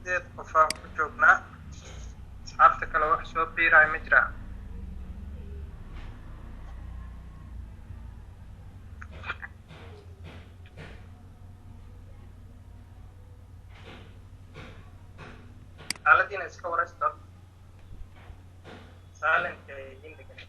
sideed qof aan ku joognaa asxaabta kale wax soo biiraya ma jiraa xaaladiina iska waraysta silent idin degan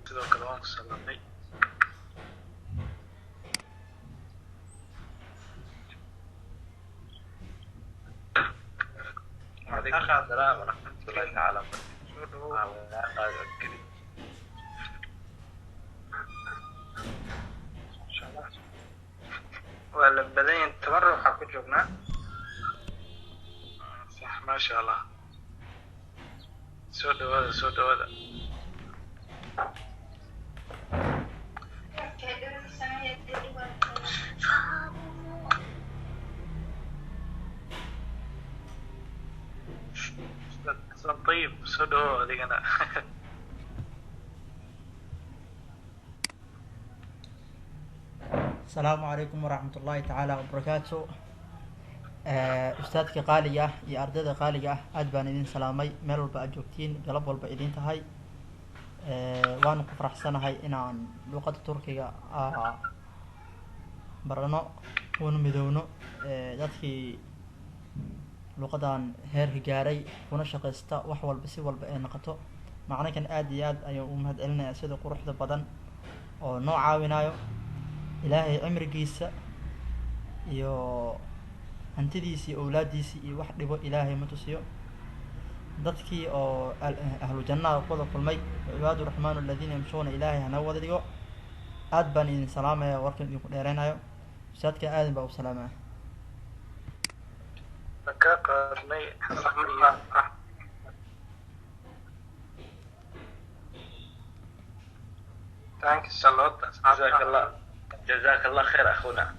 sidoo kale waan ku salaamay adiga السلام ورحمة الله تعالى soo dhawow waa la badan yahay 10 ruux aan ku joognaa صح ما شاء الله soo dhawaada طيب soo dhawow adigana السلام عليكم ورحمة الله تعالى وبركاته أستاذك قالية يا أرداد قالية أدبان إذن سلامي ميل والبا أجوكتين قلب والبا إذن تهي وأنا كفرح سنة هاي إن لغة تركيا برانو ونمدونو دادكي luqadan heer higaaray kuna shaqaysta wax walba si walba ay noqoto macnakan aad iyo aad ayuu u mahadcelinayaa sida quruxda badan oo noo caawinayo ilaahay cimrigiisa iyo hantidiisa iyo awlaadiisa iyo wax dhibo ilaahay ma tusiyo dadkii oo ahlu jannada wada kulmay cibaadu raxmaanu aladiina yamshuuna ilaahay hana wada dhigo aad baan idin salaamaya warkan idinku dheereynayo ustaadka aadan baa u salaamaya ka qaadnay thanks a lot جزاك الله خير أخونا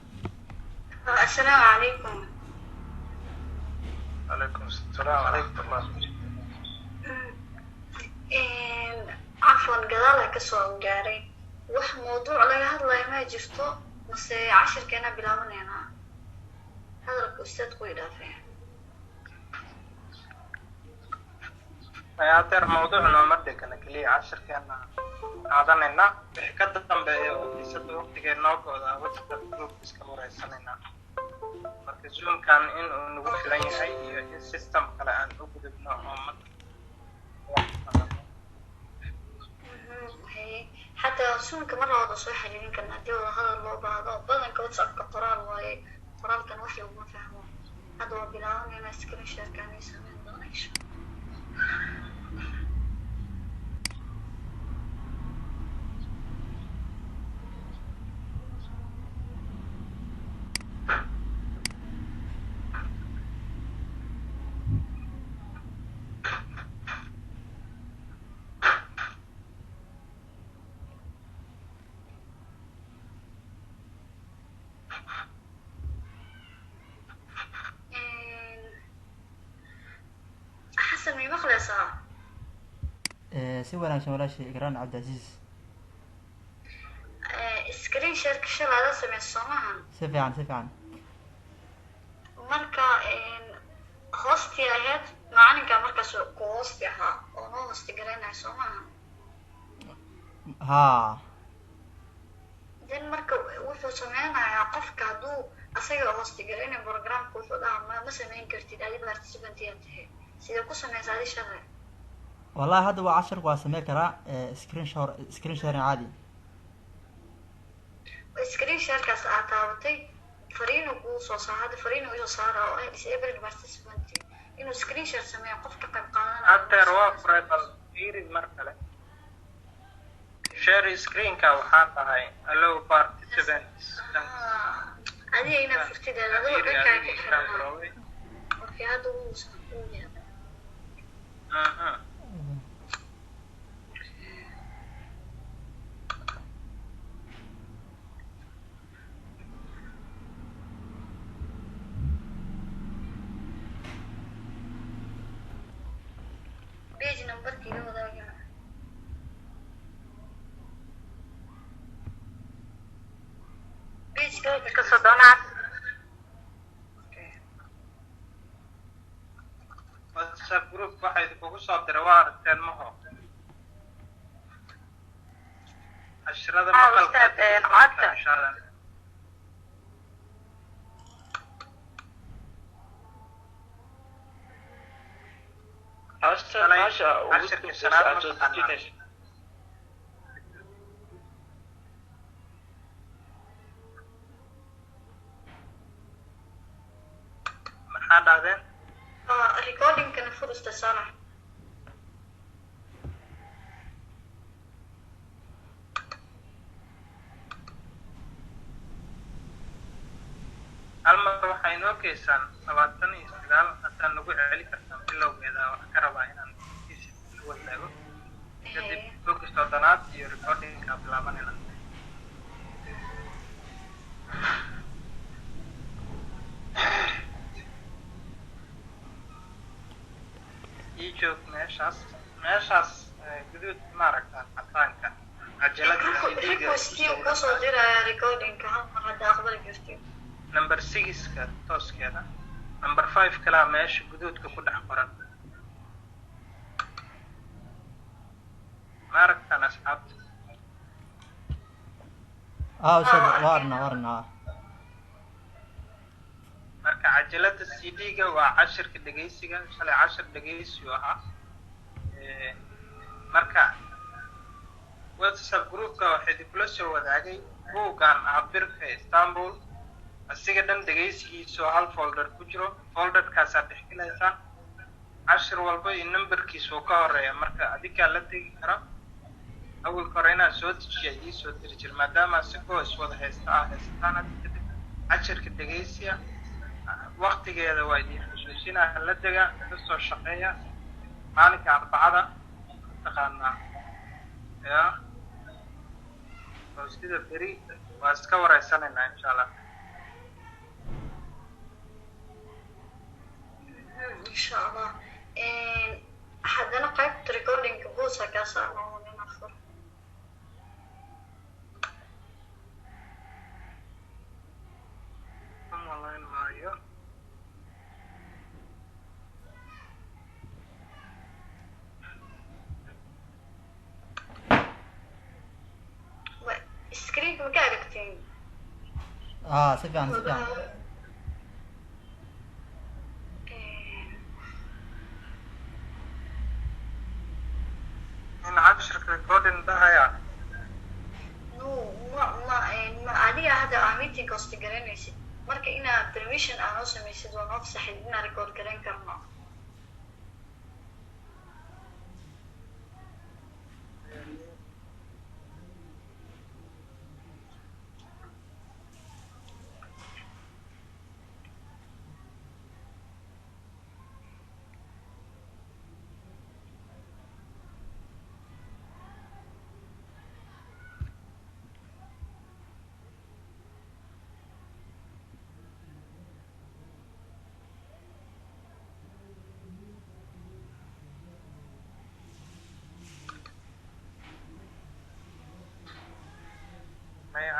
السلام عليكم. عليكم السلام ورحمة الله عفوا قضالة كسوة وقاري وح موضوع لغا هدلا ما جفتو بس 10 كنا بلاونينا هذا الأستاذ قوي دافع يا موضوعنا مردكنا كلي 10 كنا عادنا wixii ka dambeeya oo xiisada waqtigeena gooda wajibka group iska wareysanayna marka zoomkan in uu nagu filan yahay iyo in system kale aan u gudubno oo حتى سونك مرة وضع صحيح اللي كان عندي هذا اللعبة هذا بدن كواتساب كقرار واي قرار كان وحي وما فهمه هذا هو بلاون أنا سكرين شير كان يسمى دونيشن si wanaagsan walaashay ikraan cabdicaziiz screen share shalada samee Soomahan si fiican marka hosti ahayd maalinka markaas ku hosti ahaa oo noo hosti garanay Soomahan dan marka wuxuu sameynayaa qofka haduu asaga hosti garanay programka wuxuu dhahaa ma sameyn kartid adiga participant yahay sida ku sameeyay shaqada والله هذا هو 10 واسميه كرا سكرين شير عادي سكرين شير كاس عطاوتي فرينو قوس وصاحد فرينو يصار او disable participant انه سكرين شير سميه قفك قيب قادنا أكتر وفرق غير المرحلة share screen ka waxaa tahay allow participants هذه هنا فرتي ده هذا وكان اوكي هذا هو page numberkii la wadaaga ka soddonaad WhatsApp group waxay kugu soo diray waa aragteen maho casharada maqalka codka cashirkii shanaad ma taqaanaa maxaa dhahdeen recordingkana furista sana hal mar waxay inoo geysaan 29 haddaan nagu celi kartaan bilowgeeda wax ka rabaa inaan la wadaago kadib focus toddonaad iyo recordingka bilaabanayna ii joog meeshaas guduud maaragta cadaanka requestii kusoo diraya recordingka hal mar hadda aqbali jirtid number 6ka tooskeeda number 5 kalaa meesha guduudka ku dhex qoran maaragtaan asxaabta ustaad waarna marka cajalada CD-ga waa cashirka dhegeysiga shalay cashir dhegeysiyo ahaa marka WhatsApp groupka waxay dib la soo wadaagay buuggan cabirka Istanbul asiga dhan dhegeysigiisa oo hal folder ku jiro folderkaasaa dhexgelaysaan cashir walba iyo numberkiisa uu ka horeeya marka adigaa la tegi kara awalka hore inaan soo dejiya ii soo diri jir maadaama asigoo iswada haysataan hadda kadib cashirka dhegeysiya waqtigeeda waa idin xusuusinaya la dega kasoo shaqeeya maalinka arbacada taqaanaa ya oo sida beri waa iska wareysanaynaa insha allah insha allah haddana qaybta recordingka buusa kaa saarno ina fur malayn maayo screenka ma ka aragtiin si fiican in cashirka recording dhahaya ma adiga hadda aa meeting hosta garanaysid marka inaad permission aa noo samaysid waa noo fasaxid inaan record garan karno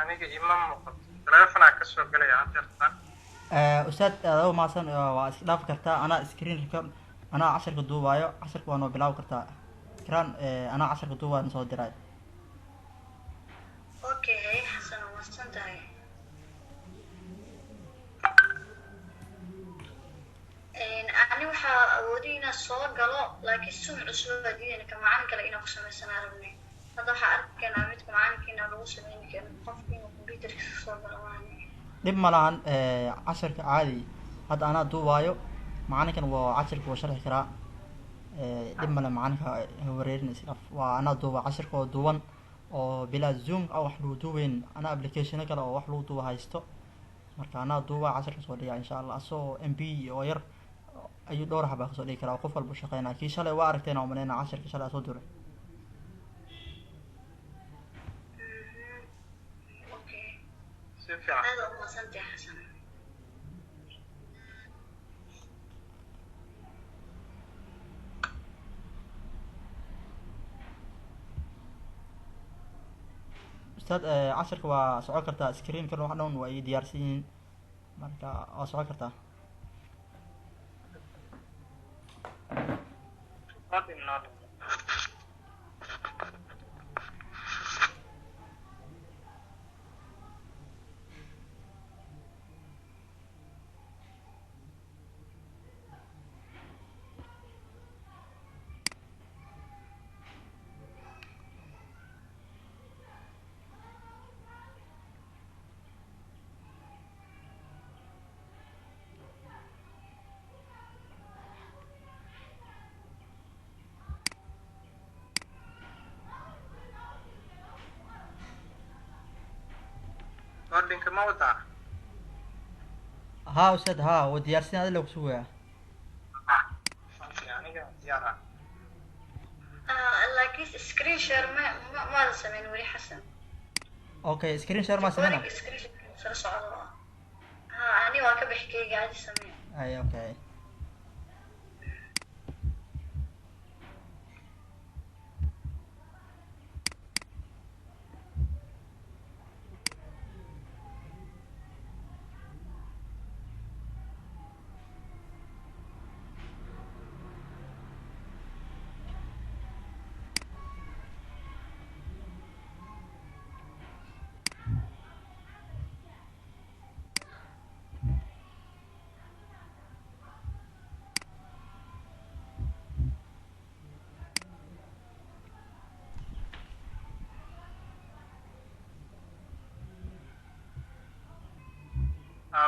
aniga ima muuqato telefonaa kasoo galaya hadeertaan ustaad adoo maasan waa iska dhaafi kartaa anaa screen record anaa cashirka duubaayo cashirka waa noo bilaabi kartaa kiraan anaa cashirka duubaayo na soo diray okay xasan waa mahadsan tahay ani waxaa awoodiyay inaan soo galo laakiin sun cusub adiidana ka macalin kale inaan ku samaysanaa rabnay hadda waxaa arkaynaa midka macalinkiina lagu sameyn karin qofki inuu computerkiisa soo galo waani dhib ma lahan cashirka caadi hadda anaa duubaayo macalinkan waa cashirka waa sharxi karaa dhib male macalinka wareerinaysa waa anaa duuba cashirka oo duuban oo bilaa zoom ah wax lagu duubeyn anaa applicationo kale oo wax lagu duuba haysto marka anaa duuba cashirka soo dhigaa insha allah asagoo mb oo yar ayuu dhowr xabaa kasoo dhigi karaa oo qof walba shaqeynaa. kii shalay waa aragteen oo maleyna casharkii shalay soo diray. okay si fiican aad u mahadsantahay xasan. ustaad casharka waa socon kartaa, screenkan wax dhan waa ii diyaarsan yihiin marka waa socon kartaa. recording noo dhan recordingka ma wadaa haa ustaad haa waa diyaarsan yahay, adila kusugayaa. okay aniga diyaar ah laakiin screen share ma la sameyn weli xasan. okay screen share ma sameyna. Recording screen share soo socdo. Ani waa ka bixikeyga aad sameyn. ay okay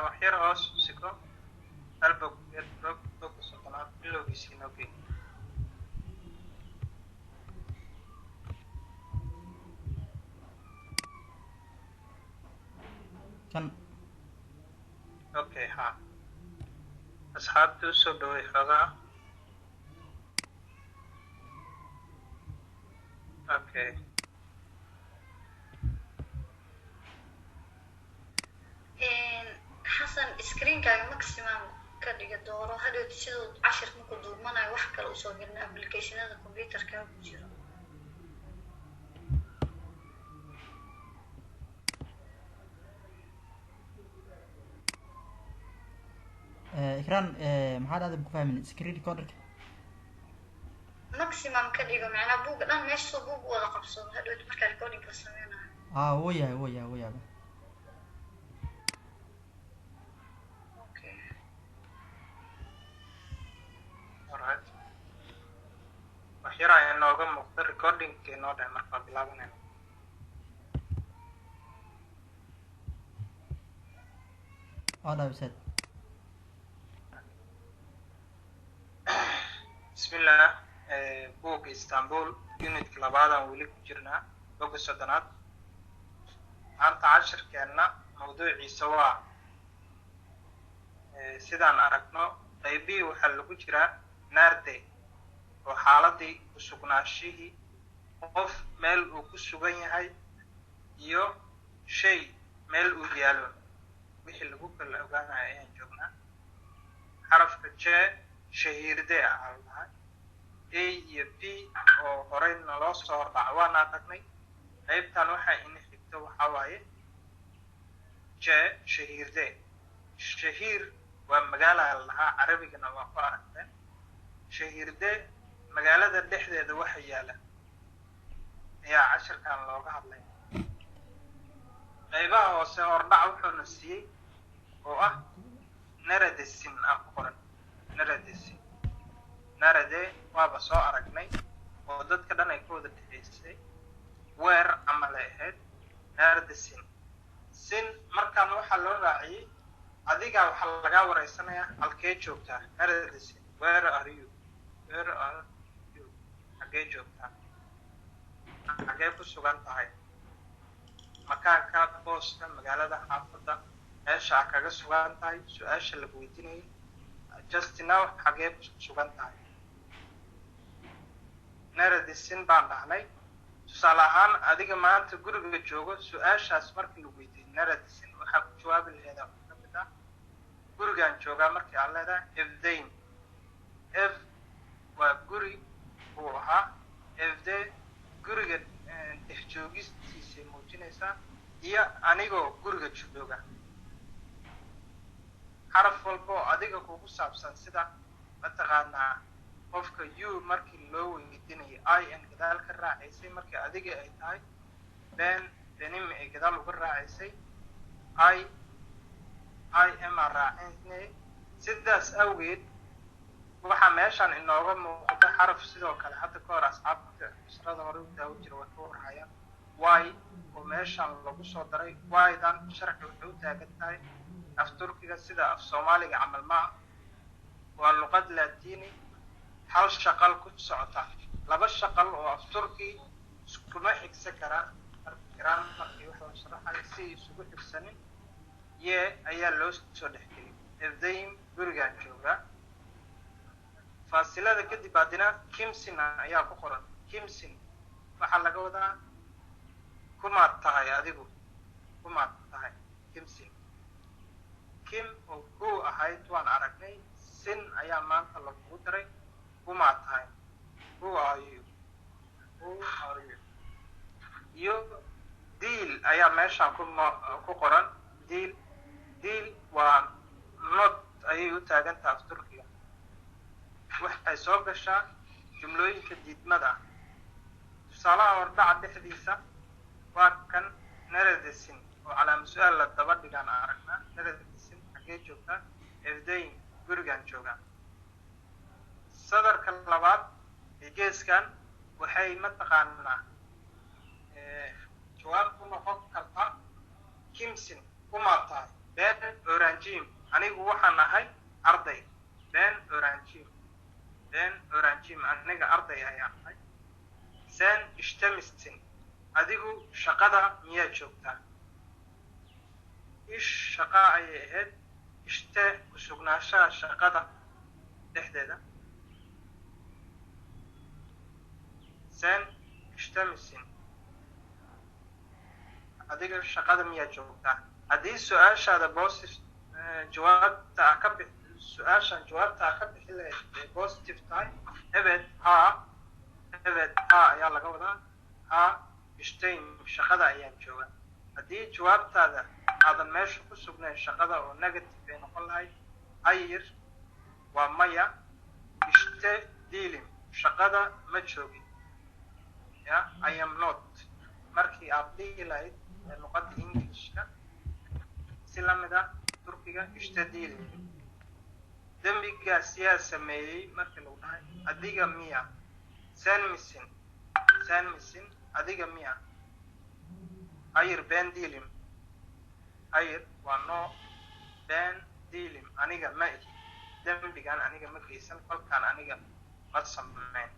wax yar hoos siko albog bog soconaad bilowgiisii noo geey kan okay ha asxaabta usoo dhaway xoogaa okay xasan screenkaaga maximum ka dhiga dooro hadhowti siduu cashirka markuu duubmanayo wax kale usoo gelina applicationada computerka ku jiro. ikraan maxaad aada ku fahmin screen recorderka. maximum ka dhigo macnaa buugga dhan meesha buug wada qabsado hadhowti markaa recording la sameynayo. haa wuu yahay okay alright wax yar ayaa inooga muuqda recordingkii noo dhahay markaa bilaabanayna waa dhahay ustaad. bismillah buugga istanbul unitka labaadaan weli ku jirnaa bogga soddonaad. maanta cashirkeenna mawduuciisa waa sidaan aragno qaybihii waxaa lagu jiraa naarde oo xaaladii ku sugnaashihii qof meel uu ku sugan yahay iyo shay meel uu yaalo wixii lagu kala ogaanayo ayaan joognaa. xarafka j shahiirde ah lahay a iyo b oo horey naloo soo hordhaca waana tagnay. qaybtan waxaa ina xigto waxaa waaye j shahiirde. shahiir waa magaala lahaa carabigana waa ku aragteen. shahiirde magaalada dhexdeeda waxa yaala ayaa cashirkan looga hadlay. qaybaha hoose hordhac wuxuuna siiyey oo ah naradesin ah ku qoran naradesin. narade waaba soo aragnay oo dadka dhan ay ka wada dhexaysay weer camalay ahayd naradesin. sin markaan waxaa loo raaciyey adigaa waxaa lagaa wareysanayaa halkee joogtaa naradesin. where are you xagee joogtaa xagee ku sugan tahay makaanka booska magaalada xaafadda meesha a kaga sugan tahay su-aasha lagu weydiinayay just now xagee sugan tahay naradisin baan dhahnay tusaale ahaan adiga maanta guriga joogo su-aashaas markii lagu weydiiyo naradisin waxaa ku jawaabi laheedaa ka mid ah gurigaan joogaa markii aan leedahay efdayn f waa guri buu ahaa fd guriga dhex joogistiisay muujinaysaa iyo anigoo guriga jooga xaraf walba oo adiga kugu saabsan sida mataqaanaa qofka u markii loo weydiinayo in gadaal ka raacaysay markii adiga ay tahay benim ay gadaal uga raacaysay im a raacinay sidaas awgeed waxaa meeshaan inooga muuqda xaraf sidoo kale hadda ka hor asxaabta casharada hore u daawo jira way ka warhayaan y oo meeshaan lagu soo daray ydan sharci waxay u taagan tahay af turkiga sida af soomaaliga camal maaha waa luqad laatiini hal shaqal ku socota laba shaqal oo af turki iskuma xigsan karaan markii wax la sharaxayo si isugu xigsanin yee ayaa loo soo dhexgeliyay efdaym gurigaan joogaa faasilada kadib haddina kimsin ayaa ku qoran kimsin waxaa laga wadaa kumaad tahay adigu kumaad tahay kimsin kim oo ku ahayd waan aragnay sin ayaa maanta lagugu daray kumaad tahay who are you iyo deal ayaa meeshaan ku qoran deal waa not ayay u taagan tahay af turkiga waxay soo gashaa jumlooyinka diidmada tusaalaha hordhaca dhexdiisa waa kan naradisin oo calaama su-aal la daba dhigaan aan aragnaa naradisin xaggee joogtaa efdayn gurigaan joogaa sadarka labaad ee geeskan waxay mataqaanaa jawaab ku noqon karta kimsin kumaad tahay ben oranjim anigu waxaan ahay arday ben oranjim aniga arday ayaan ahay sen ishtamisin adigu shaqada miyaa joogtaa ish shaqa ayay ahayd ishte kusugnaanshaha shaqada dhexdeeda sen ishtamisin adiga shaqada miyaa joogtaa haddii su-aashaada positive jawaabta ka su-aashaan jawaabta ka bixi lahayd positive tahay evet ha ayaa laga wadaa ha ishtayn shaqada ayaan jooga haddii jawaabtaada aadan meesha ku sugnayn shaqada oo negative ay noqon lahayd ayir waa maya ishte dilim shaqada ma joogin ya I am not markii aad dhihi lahayd luqadda englishka si lamid ah turkiga ishte dilim dembigaas yaa sameeyey markii lagu dhahay adiga miya sen misin adiga miya ayir ben dilim ayir waa no ben dilim aniga ma ihi dembigan aniga ma geysan kolkaan aniga ma sameyn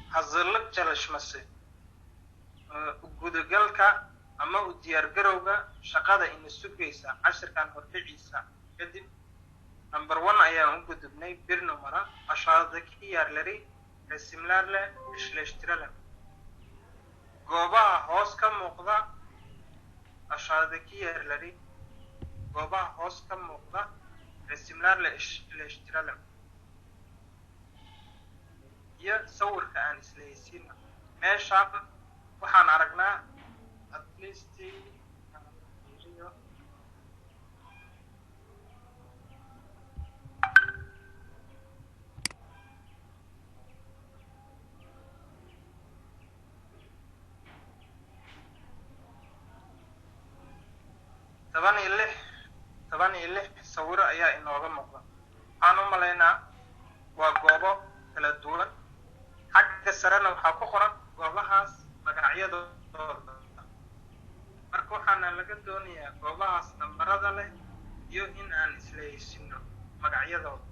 hazırlık çalışması gudagalka ama u diyaargarowga shaqada ina sugaysa cashirkan hordhiciisa kadib number 1 ayaan u gudubnay bir numara aşağıdaki yerleri resimlerle işleştirelim goobaha hoos ka muuqda aşağıdaki yerleri goobaha hoos ka muuqda resimlerle işleştirelim iyo sawirka aan islahaysiina meeshaan waxaan aragnaa at least toban iyo lix sawiro ayaa inooga muuqda waxaan u malaynaa waa goobo kala duwan xagga sarena waxaa ku qoran goobahaas magacyadooda marka waxaana laga doonayaa goobahaas nambarada leh iyo in aan isleeysino magacyadooda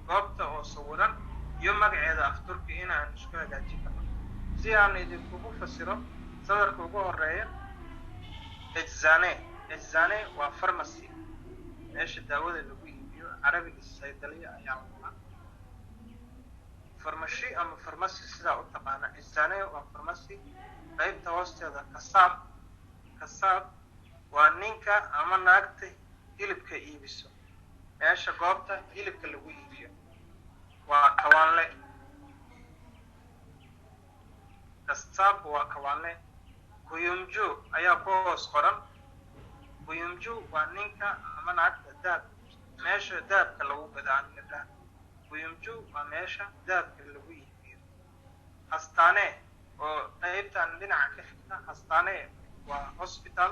goobta oo sawiran iyo magaceeda af turki in aan isku hagaajin karno si aan idinkugu fasiro sadarka ugu horeeya eczane waa pharmacy meesha daawada lagu iibiyo carabiga saydaliya ayaa lahaa. farmashi ama farmasi sidaa u taqaana. cisane waa farmasi. qaybta hoosteeda kasaab waa ninka ama naagta hilibka iibiso. meesha goobta hilibka lagu iibiyo waa kawaanle. kasaab waa kawaanle. kuyumju ayaa ku hoos qoran. kuyumju waa ninka ama naagta daab meesha daabka lagu gadaa. kuyumju waa meesha daabka lagu iibiyo. hastaane oo qaybtan dhinaca ka xigta. hastaane waa hospital.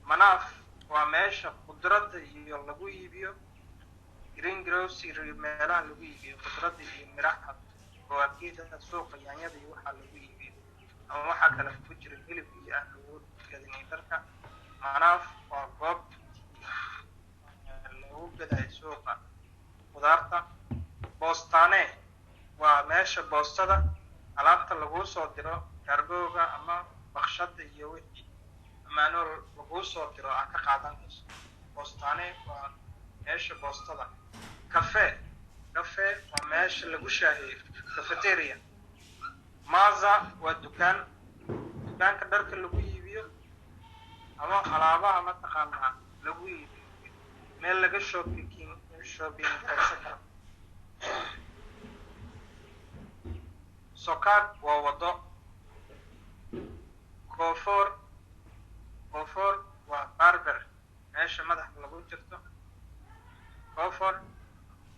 manaaf waa meesha khudradda iyo lagu iibiyo. green grocery meelaha lagu iibiyo khudradda iyo miraha fawaakiihda suuqa yaanyada iyo waxaa lagu iibiyo ama waxaa kale ku jira hilib iyo aan lagu gadinay dharka. manaaf waa goob lagu gadayo suuqa khudaarta. boostaane waa meesha boostada alaabta lagu soo diro kaargooga ama bakshada iyo wixii amaano lagu soo diro aad ka qaadanayso. boostaane waa meesha boostada. cafe waa meesha lagu shaaheeyo cafeteria. maza waa dukaanka dharka lagu iibiyo ama alaabaha mataqaanaa lagu iibiyo meel laga shopping karsan karo. sokaag waa wado. koofoor waa barber meesha madaxa lagu jirto. koofoor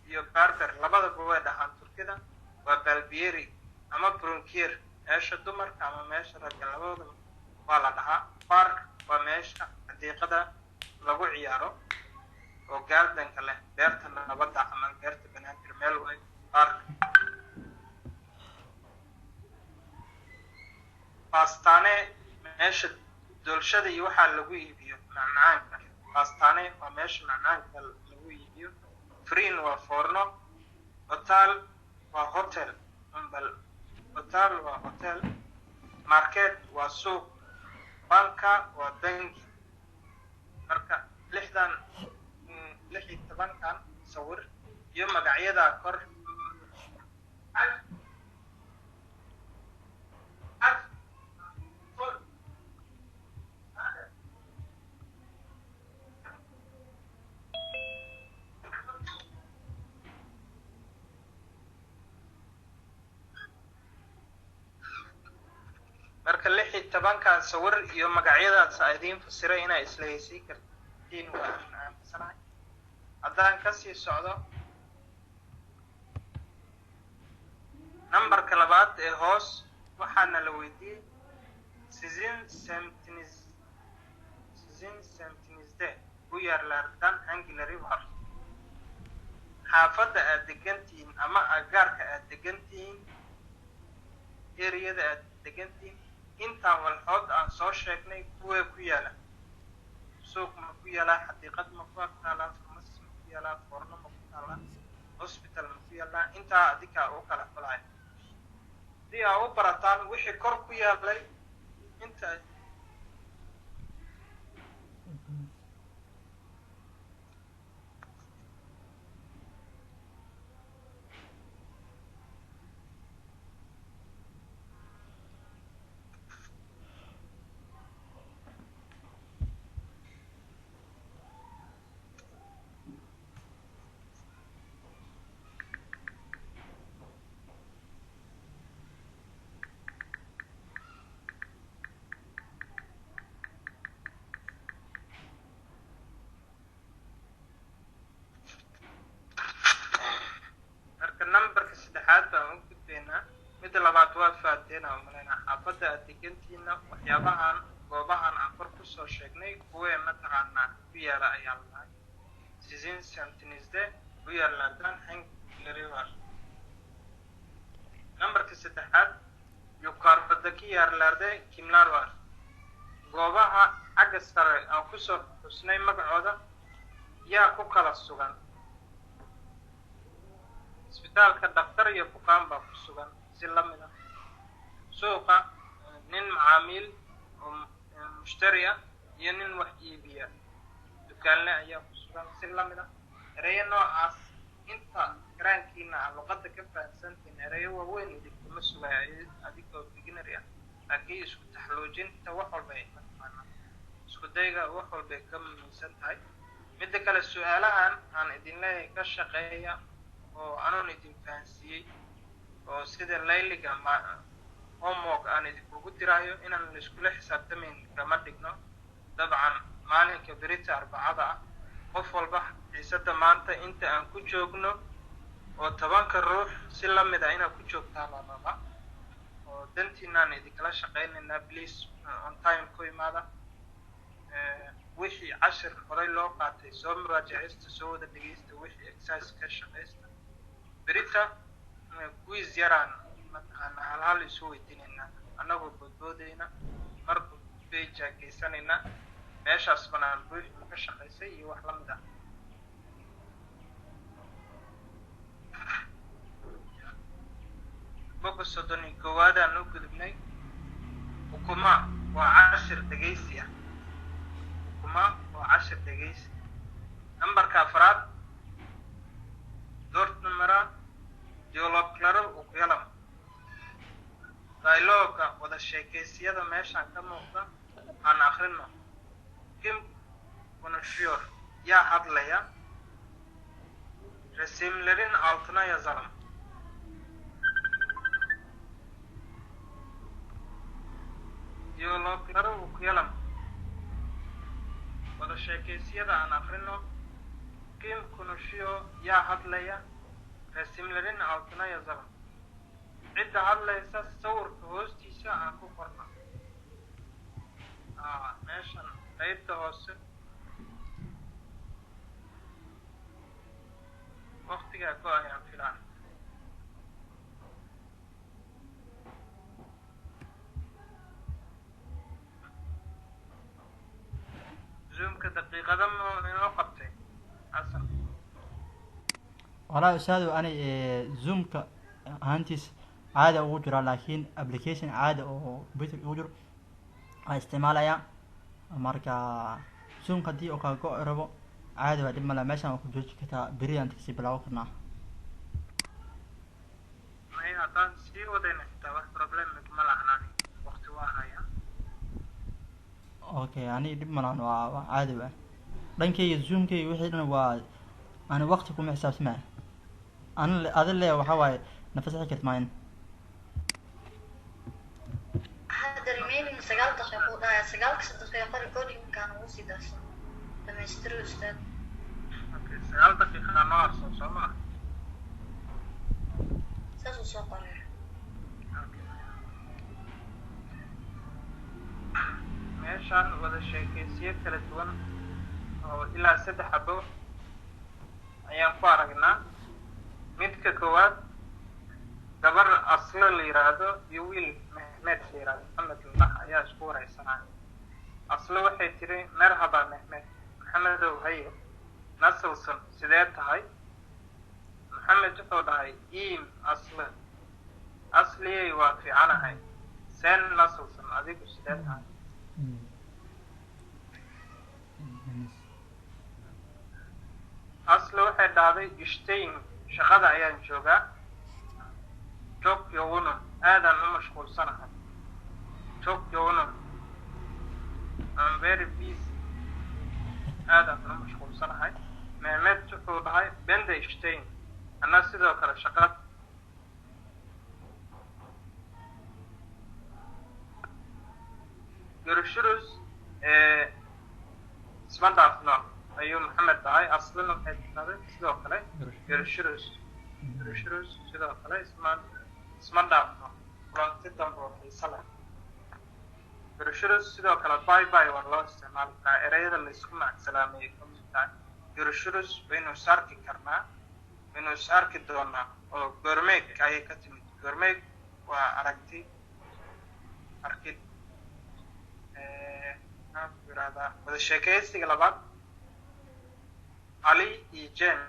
iyo barber labadaba way dhahaan turkida. waa balbieri ama brunkier meesha dumarka ama meesha ragga labadaba waa la dhahaa. park waa meesha xadiiqada lagu ciyaaro oo gaardanka leh beerta nabadda ama beerta banaadir meel way park. bastaane meesha doolshada iyo waxaa lagu iibiyo macmacaanka. bastaane waa meesha macmacaanka lagu iibiyo. freen waa foorno. hotel waa hotel. hotel waa hotel. market waa suuq. banka waa bangi. marka 16 sawir iyo magacyada kor marka 16 sawir iyo magacyadaas ay idin fasiray inay isla heysiin kartiin waa aaminsanay. haddaan kasii socdo nambarka labaad ee hoos waxaana la weydiiyey sizin semtinisde u yaarlaardan angila river. xaafadda aad degantihiin ama agaarka aad degantihiin eriyada aad degantihiin intaan walxood aan soo sheegnay kuwee ku yaala. suuq ma ku yaalaa. xadiiqad ma ku taalaa. farmasi ma ku yaalaa. foorno ma ku taalaa. hospital ma ku yaalaa. intaa adinkaa u kala xulaya haddii aa u barataan wixii kor ku yaalay inta nambarka saddexaad baan u gudbaynaa. midda labaad waad fahateen aan umaleynaa. xaafadda aad degantihiinna waxyaabahan goobahan aan kor kusoo sheegnay kuwee mataqaanaa ku yaala ayaa la dhahay. sizin semtinisde u yaarlaadaan angila river. nambarka saddexaad yukaarbada ki yaarlaarde kimlarwar. goobaha xagga sare aan kusoo xusnay magacooda yaa ku kala sugan. isbitaalka dhaktar iyo bukaan baa ku sugan si lamid ah. suuqa nin macaamiil oo mushtari ah iyo nin wax iibiya dukaanle ayaa ku sugan si lamid ah. ereyo noocaas inta garaankiina aan luqadda ka fahamsantiin ereyo waaweyn idinkuma sugaayo adigoo beginnery ah laakiin isku taxloojinta wax walba ay mataqaanaa isku dayga wax walbay ka muhiimsan tahay midda kale su-aalahan aan idin leeyahay ka shaqeeya oo anuun idin fahansiiyey oo sida layliga homework aan idinkugu diraayo inaan laiskula xisaabtamayn kama dhigno dabcan maalinka berita arbacada ah qof walba xiisada maanta inta aan ku joogno oo 10 ruux si lamid ah inaad ku joogtaan la rabaa oo dantiinaan idinkala shaqaynaynaa please on time ku imaada wixii cashir horay loo qaatay soo muraajacaysta soo wada dhegaysta wixii exercise ka shaqaysta berita quiz yaraan mataqaana hal isu weydiinaynaa annagoo boodboodayna marba page geysanayna meeshaas banaan buux ka shaqaysay iyo wax lamid ah boga 31 aan u gudubnay ukuma waa cashir dhegaysi ah ukuma waa cashir dhegaysi nambarka afraad doort numera dialoog claro ugu yalam dialoga wada sheekaysiyada meeshaan ka muuqda aan akhrino kim konuşuyor yaa hadlaya resimlerin altına yazalım diyalogları okuyalım wada sheekaysiyada aan akhrino kim konuşuyor yaa hadlaya resimlerin altına yazalım cidda hadlaysa sawirka hoostiisa aan ku qorno meeshan qaybta hoose waqtigaa ku ayaan filaan zoomka daqiiqada inoo qabtay xasan والله أستاذ أنا زومك هانتيس عادة أوجر لكن أبليكيشن عادة أو كمبيوتر أوجر استعمالها marka zoom hadii oo ka go rabo caadi waa dib mala meeshan ku jooji kartaa brilliant si bilaw karnaa may haddaan sii wadayna xitaa wax problem ma lahnaan waqti waa haya okay ani dib malan waa caadi waa dhankayga zoomkayga wixii dhan waa ani waqti kuma xisaabtama ana adil le waxa waaye nafas xikirta maayn remaining 9 daqiiqo dhaaya 9 daqiiqo recording kan uu sii darsan dhameystiro ustaad okay 9 daqiiqo ma arso soma saas soo qoray meeshaan wada sheekaysiyo kala duwan oo ilaa 3 xabo ayaan ku aragnaa midka koowaad gabar aslo la yiraahdo iyo wiil Mehmed la yiraahdo Maxamed Allah ayaa isku wareysanaa aslo waxay tiri marhaba Mehmed Maxamedow haye nasalsan sidee tahay Maxamed wuxuu dhahay aslo asliyay waa fiicanahay sen nasalsan adigu sidee tahay aslo waxay dhahday ishtayn shaqada ayaan joogaa joog yowunun aadaan u mashquulsanahay joog yowunun I'm very busy aadaan u mashquulsanahay Mehmed wuxuu dhahay bende ishtayn ana sidoo kale shaqad görüşürüz isma dhaafno ayuu Maxamed dhahay aslina waxay dhahday sidoo kale görüşürüz sidoo kale isma dhaafno kulanti dambe oo xiiso leh görüşürüz sidoo kale bye bye waa loo isticmaali karaa ereyada la isku macsalaamay ka mid tahay görüşürüz baynu is arki karnaa baynu is arki doonaa oo goormeeg ayay ka timid goormeeg waa aragti arkid maxaan ku yidhahdaa wada sheekaysiga labaad Ali iyo Jen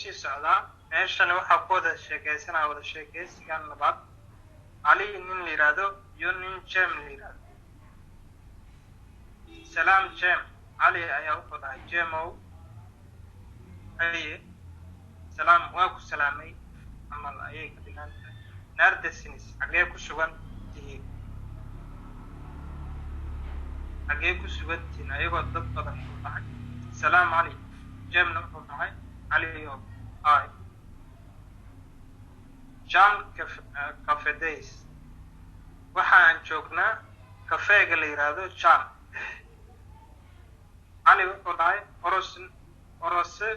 kusii socdaa meeshani waxaa ku wada sheekaysanaa wada sheekaysigan labaad cali nin la yidhaahdo iyo nin jem la yidhaahdo salaam jem cali ayaa wuxuu dhahay jemow haye salaam waa ku salaamay amal ayay ka dhigan tahay naardasinis xaggee ku sugan tihiin xaggee ku sugan tihiin ayagoo dad badan u dhahay salaam cali jemna wuxuu dhahay caliyo ay John Cafe Days waxaan joognaa kafeega la yiraahdo John cali wuxuu dhahay orose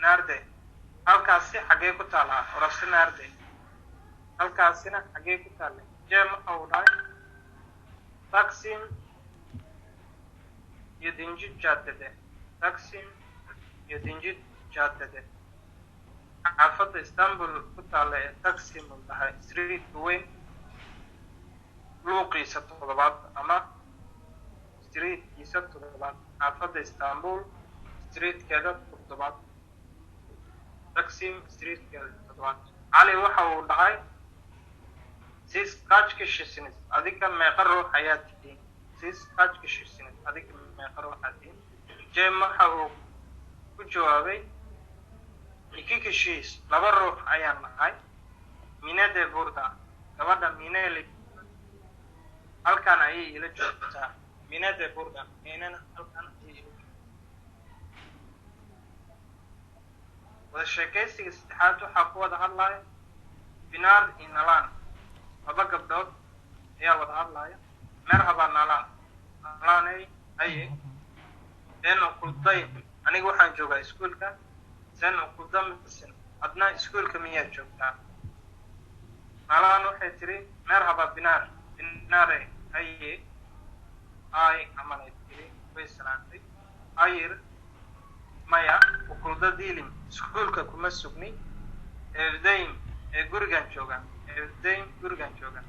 naarde halkaasi xaggee ku taalaa orose naarde halkaasina xaggee ku taallay jem wuxuu dhahay Taksim yedinci caddede Taksim yedinci caddede xaafadda Istanbul ku taalla ee Taksim uu dhahay street weyn luuqiisa 7 ama streetkiisa 7 xaafadda Istanbul streetkeeda 7 Taksim streetkeeda 7 cali waxa uu dhahay siz kaç kişisiniz adiga meeqa ruux ayaa tihiin siz kaç kişisiniz adiga meeqa ruux ayaa tihiin jem waxa uu ku jawaabay 2 kişiyiz 2 ruux ayaan nahay Mine de burada gabadha Mine halkan ayay ila joogtaa Mine de burada Minena halkan ayay ila joogtaa wada sheekaysiga saddexaad waxaa ku wada hadlaya Binaar iyo Nalan laba gabdhood ayaa wada hadlaya merhaba Nalan Nalanay haye een uqulday aniga waxaan joogaa iskuulka sen uquldamaysan adna iskuulka miyaa joogtaa Nalan waxay tiri merhaba Binaare haye ay amanay tiri way salaantay hayir maya uqulda diilim iskuulka kuma sugni evdayim gurigan joogaa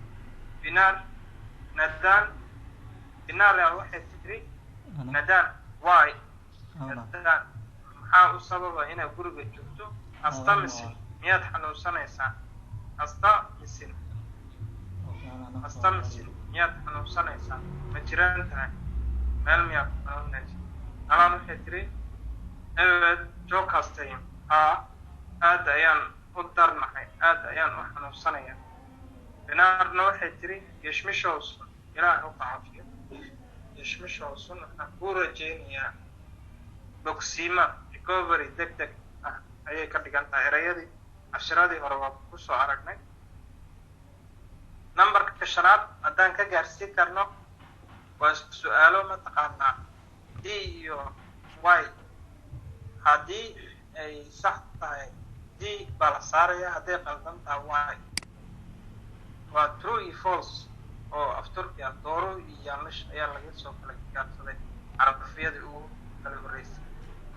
Binaar Nadan Binaare waxay tiri Nadan why Nadan maxaa u sababa inaad guriga joogto hasta misin miyaad xanuunsanaysaa hasta misin miyaad xanuunsanaysaa ma jiraan tahay meel miyaad xanuunaysa Nalan waxay tiri evet çok hastayım aad ayaan u darnahay aad ayaan u xanuunsanaya Binaarna waxay tiri geçmiş olsun ilaahay u caafiyo geçmiş olsun waxaan kuu rajaynayaa bogsiima recovery degdeg ah ayay ka dhigan tahay erayadii cashiradii hore waa ku soo aragnay nambarka shanaad haddaan ka gaarsiin karno waa su-aalo mataqaanaa d iyo y haddii ay sax tahay d baa la saaraya hadday qaldan tahay y waa true iyo false oo afturki ah dooro iyo yaanlish ayaa laga soo kala gaarsaday carabiyadii ugu kala horreysay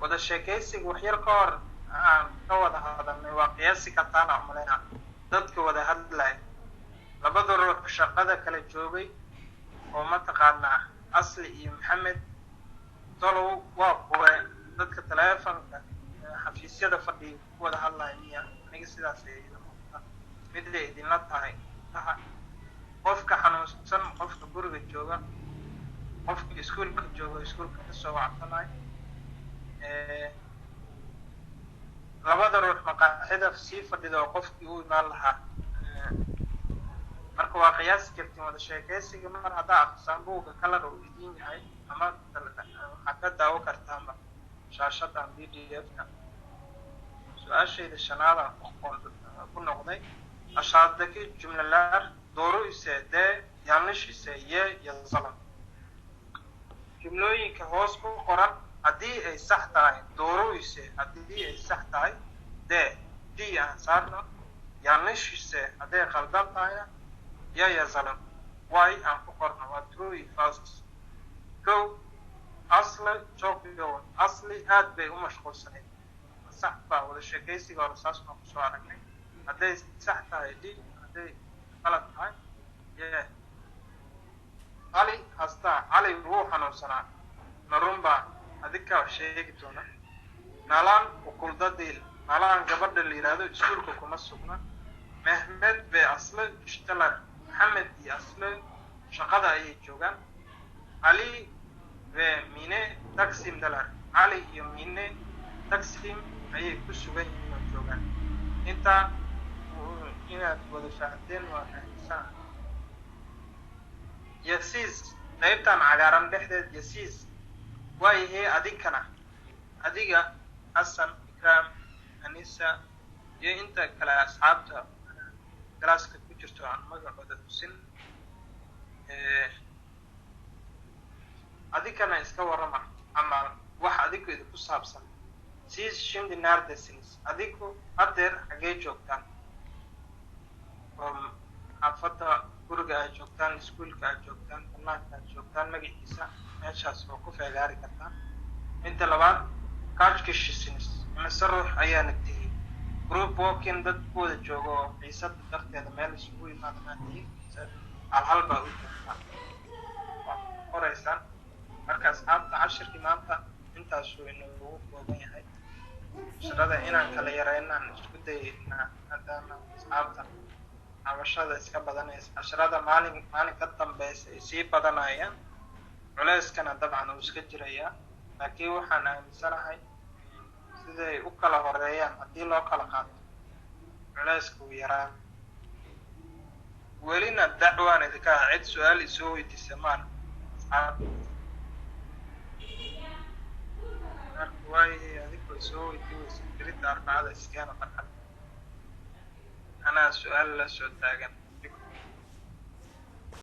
wada sheekaysiga waxyar ka hor aan ka wada hadalnay waa qiyaasi kartaana umaleynaa dadka wada hadlaya labada ruux shaqada kala joogay oo mataqaanaa asli iyo maxamed tolow waa kuwe dadka taleefanka xafiisyada fadhiya ku wada hadlaya miya aniga sidaas miday idinla tahay qofka xanuunsan qofka guriga jooga qofka iskuulka jooga iskuulka kasoo wacsanay labada ruux maqaaxida sii fadhida oo qofkii u imaan lahaa marka waa qiyaasi kartiin wada sheekaysiga mar haddaa aqsaan buuga kalar uu idin yahay ama waxaad ka daawo kartaanba shaashadan PDF-ka su-aashayda shanaadaan ku noqday aşağıdaki cümleler doğru ise de yanlış ise y yazalım. Cümlooyinka hoos ku qoran haddii ay sax tahay doğru ise haddii ay sax tahay d aan saarno yanlış ise hadday qaldan tahayna ya yazalım y aan ku qorno waa true iyo false go asli çok yoğun asli aad bay u mashquulsanayd sax baa wada sheekaysiga hore saas baan kusoo aragnay hadday sax tahay d hadday qalad tahay ye cali hastaa cali wuu xanuunsanaa narunbaa adinkaa sheegi doona nalan uqulda diil malahan gabadha la yidhaahdo iskuulka kuma sugna. Mehmed ve aslı işteler. Muhammed iyo aslı shaqada ayay joogaan. Ali ve Mine Taksim'deler. Ali iyo Mine Taksim ayay ku sugan yihiin oo joogaan. Intaa inaad wada fahanteen waa aaminsan. Yasiis qaybtan cagaaran dhexdeed Yasiis waayahee adinkana adiga Xasan Ikraam Anisa iyo inta kale asxaabta galaaska ku jirto aan magacooda xusin. Adinkana iska warrama ama wax adinkeeda ku saabsan. Siz şimdi neredesiniz? Adinku haddeer xagee joogtaan? Xaafadda guriga aad joogtaan, iskuulka aad joogtaan, banaanka aad joogtaan, magaciisa meeshaas oo ku feegaari kartaan. Inta labaad kaaj kishisinis imise ruux ayaana tihi group walking dad ku wada joogo oo xiisada darteeda meel isugu yimaada maantihi hal baa u joogtaan waa qoraysaan. Marka asxaabta cashirkii maanta intaasuu inoogu kooban yahay. Casharada inaan kala yareynaan isku dayeynaa maadaama asxaabta cabashada iska badanaysa. Casharada maalin ka dambeysa ay sii badanayaan, culeyskana dabcan uu iska jirayaa. Laakiin waxaan aaminsanahay siday u kala horeeyaan haddii loo kala qaato culeyska uu yaraan. welina dacwaan idinka ah cid su-aal isoo weydiisa maan asxaabta. marka waayay adigoo isoo weydiiweysa berita arbacada iskeena farxad anaa su-aal la soo taagan.